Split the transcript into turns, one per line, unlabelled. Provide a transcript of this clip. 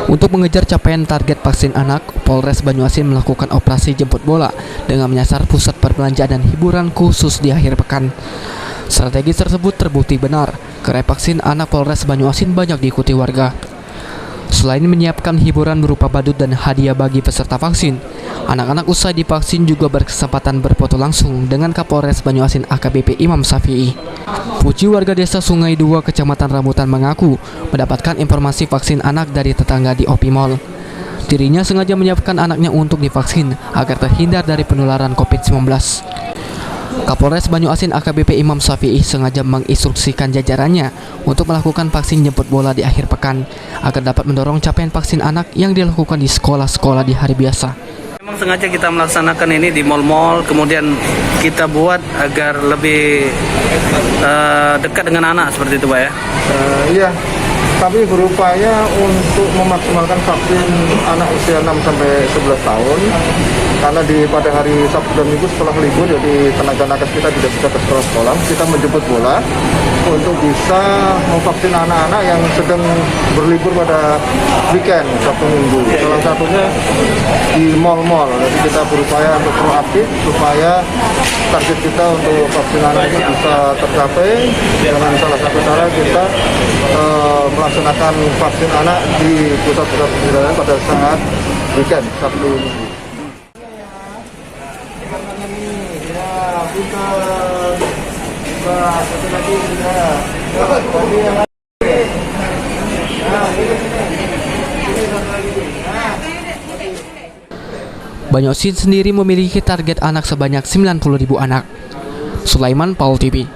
Untuk mengejar capaian target vaksin anak, Polres Banyuasin melakukan operasi jemput bola dengan menyasar pusat perbelanjaan dan hiburan khusus di akhir pekan. Strategi tersebut terbukti benar, gerai vaksin anak Polres Banyuasin banyak diikuti warga. Selain menyiapkan hiburan berupa badut dan hadiah bagi peserta vaksin, anak-anak usai divaksin juga berkesempatan berfoto langsung dengan Kapolres Banyuasin AKBP Imam Syafi'i. Puji warga desa Sungai 2 Kecamatan Rambutan mengaku mendapatkan informasi vaksin anak dari tetangga di OP Mall. Dirinya sengaja menyiapkan anaknya untuk divaksin agar terhindar dari penularan COVID-19. Kapolres Banyuasin AKBP Imam Syafi'i sengaja menginstruksikan jajarannya untuk melakukan vaksin jemput bola di akhir pekan agar dapat mendorong capaian vaksin anak yang dilakukan di sekolah-sekolah di hari biasa.
Memang sengaja kita melaksanakan ini di mal-mal, kemudian kita buat agar lebih dekat dengan anak seperti itu, Pak ya?
Iya, kami berupaya untuk memaksimalkan vaksin anak usia 6-11 tahun karena pada hari Sabtu dan Minggu setelah libur, jadi tenaga nakes kita tidak bisa ke sekolah-sekolah. Kita menjemput bola untuk bisa memvaksin anak-anak yang sedang berlibur pada weekend Sabtu Minggu. Salah satunya di mal-mal. Jadi kita berupaya untuk proaktif supaya target kita untuk vaksin anak ini bisa tercapai. Dengan salah satu cara kita melaksanakan vaksin anak di pusat-pusat perbelanjaan pada saat weekend Sabtu Minggu.
Banyuasin sendiri memiliki target anak sebanyak 90.000 anak. Sulaiman, Paul TV.